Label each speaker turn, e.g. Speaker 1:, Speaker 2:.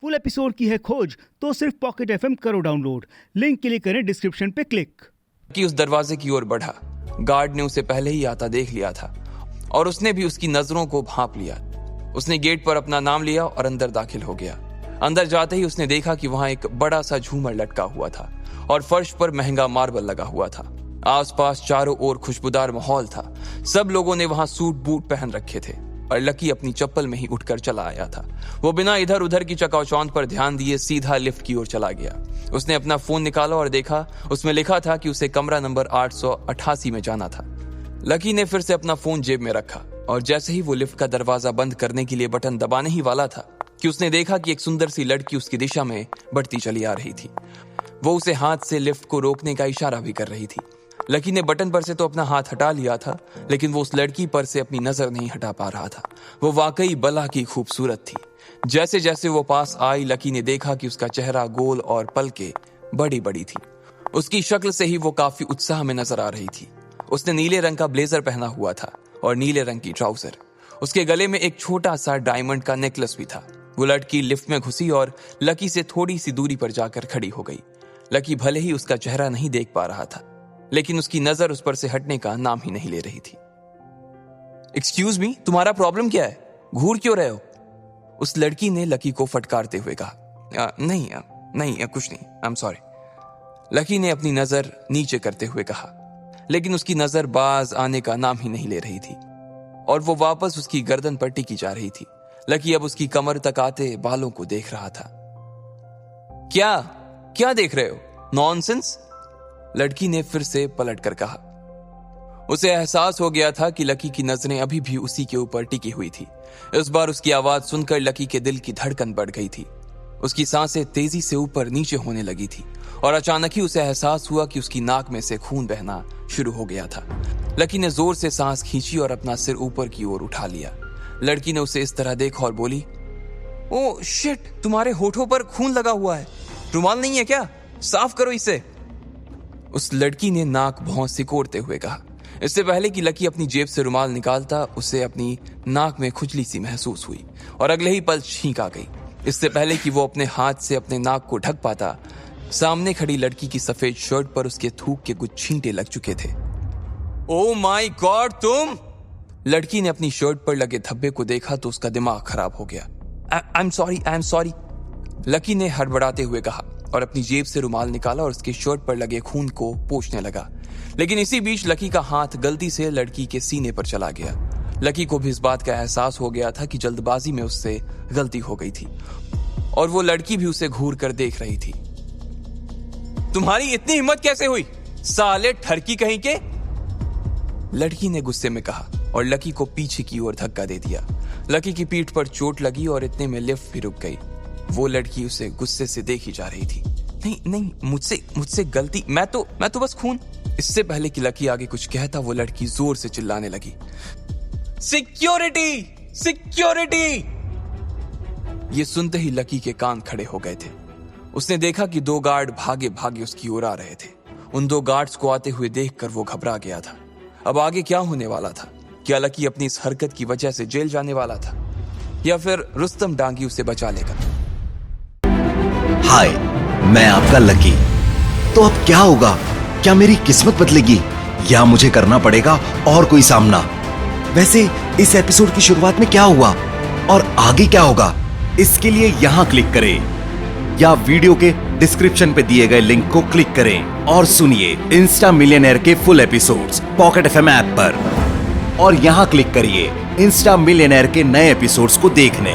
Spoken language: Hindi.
Speaker 1: फुल एपिसोड की है खोज तो सिर्फ पॉकेट एफएम करो डाउनलोड। लिंक क्लिक करें डिस्क्रिप्शन पे क्लिक।
Speaker 2: कि उस दरवाजे की ओर बढ़ा। गार्ड ने उसे पहले ही आता देख लिया था और उसने भी उसकी नजरों को भांप लिया। उसने गेट पर अपना नाम लिया और अंदर दाखिल हो गया। अंदर जाते ही उसने देखा कि वहां एक बड़ा सा झूमर लटका हुआ था और फर्श पर महंगा मार्बल लगा हुआ था। आसपास चारों ओर खुशबूदार माहौल था। सब लोगों ने वहां सूट बूट पहन रखे थे और लकी अपनी चप्पल में ही उठकर चला आया था। वो बिना इधर उधर की चकाचौंध पर ध्यान दिए सीधा लिफ्ट की ओर चला गया। उसने अपना फोन निकाला और देखा उसमें लिखा था कि उसे कमरा नंबर 888 में जाना था। लकी ने फिर से अपना फोन जेब में रखा और जैसे ही वो लिफ्ट का दरवाजा बंद करने के लिए बटन दबाने ही वाला था कि उसने देखा कि एक सुंदर सी लड़की उसकी दिशा में बढ़ती चली आ रही थी। वो उसे हाथ से लिफ्ट को रोकने का इशारा भी कर रही थी। लकी ने बटन पर से तो अपना हाथ हटा लिया था, लेकिन वो उस लड़की पर से अपनी नजर नहीं हटा पा रहा था। वो वाकई बला की खूबसूरत थी। जैसे जैसे वो पास आई, लकी ने देखा कि उसका चेहरा गोल और पलके बड़ी बड़ी थी। उसकी शक्ल से ही वो काफी उत्साह में नजर आ रही थी। उसने नीले रंग का ब्लेजर पहना हुआ था और नीले रंग की ट्राउजर। उसके गले में एक छोटा सा डायमंड का नेकलेस भी था। वो लड़की लिफ्ट में घुसी और लकी से थोड़ी सी दूरी पर जाकर खड़ी हो गई। लकी भले ही उसका चेहरा नहीं देख पा रहा था, लेकिन उसकी नजर उस पर से हटने का नाम ही नहीं ले रही थी। एक्सक्यूज मी, तुम्हारा प्रॉब्लम क्या है? घूर क्यों रहे हो? उस लड़की ने लकी को फटकारते हुए कहा। नहीं कुछ नहीं, आई एम सॉरी। लकी ने अपनी नजर नीचे करते हुए कहा, लेकिन उसकी नजर बाज आने का नाम ही नहीं ले रही थी और वो वापस उसकी गर्दन पर टिकी जा रही थी। लकी अब उसकी कमर तक आते बालों को देख रहा था। क्या देख रहे हो? नॉनसेंस, लड़की ने फिर से पलट कर कहा। उसे एहसास हो गया था कि लकी की नजरें अभी भी उसी के ऊपर टिकी हुई थी। इस बार उसकी आवाज सुनकर लकी के दिल की धड़कन बढ़ गई थी। उसकी सांसें तेजी से ऊपर नीचे होने लगी थी और अचानक ही उसे एहसास हुआ कि उसकी नाक में से खून बहना शुरू हो गया था। लकी ने जोर से सांस खींची और अपना सिर ऊपर की ओर उठा लिया। लड़की ने उसे इस तरह देखा और बोली, ओह शिट, तुम्हारे होठों पर खून लगा हुआ है। रुमाल नहीं है क्या? साफ करो इसे। उस लड़की ने नाक भौं सिकोड़ते हुए कहा। इससे पहले कि लकी अपनी जेब से रुमाल निकालता, उसे अपनी नाक में खुजली सी महसूस हुई और अगले ही पल छींक आ गई। इससे पहले कि वो अपने हाथ से अपने नाक को ढक पाता, सामने खड़ी लड़की की सफेद शर्ट पर उसके थूक के कुछ छींटे लग चुके थे। ओह माय गॉड, तुम! लड़की ने अपनी शर्ट पर लगे धब्बे को देखा तो उसका दिमाग खराब हो गया। आई एम सॉरी, लकी ने हड़बड़ाते हुए कहा और अपनी जेब से रुमाल निकाला और उसके शर्ट पर लगे खून को पोंछने लगा। लेकिन इसी बीच लकी का हाथ गलती से लड़की के सीने पर चला गया। लकी को भी इस बात का एहसास हो गया था कि जल्दबाजी में उससे गलती हो गई थी और वो लड़की भी उसे घूर कर देख रही थी। तुम्हारी इतनी हिम्मत कैसे हुई, साले ठरकी कहीं के? लड़की ने गुस्से में कहा और लकी को पीछे की ओर धक्का दे दिया। लकी की पीठ पर चोट लगी और इतने में लिफ्ट भी रुक गई। वो लड़की उसे गुस्से से देखी जा रही थी। नहीं, मुझसे गलती, मैं तो बस खून। इससे पहले कि लकी आगे कुछ कहता, वो लड़की जोर से चिल्लाने लगी, सिक्योरिटी! ये सुनते ही लकी के कान खड़े हो गए थे। उसने देखा कि 2 गार्ड भागे भागे उसकी ओर आ रहे थे। उन 2 गार्ड्स को आते हुए देखकर वो घबरा गया था। अब आगे क्या होने वाला था? क्या लकी अपनी इस हरकत की वजह से जेल जाने वाला था या फिर रुस्तम डांगी उसे बचा लेगा?
Speaker 3: हाय, मैं आपका लकी। तो अब क्या होगा? क्या मेरी किस्मत बदलेगी या मुझे करना पड़ेगा और कोई सामना? वैसे इस एपिसोड की शुरुआत में क्या हुआ और आगे क्या होगा, इसके लिए यहां क्लिक करें या वीडियो के डिस्क्रिप्शन पे दिए गए लिंक को क्लिक करें और सुनिए इंस्टा मिलियनेयर के full episodes pocket FM app पर और यहां क्लिक करिए इंस्टा मिलियनेयर के नए एपिसोड्स को देखने।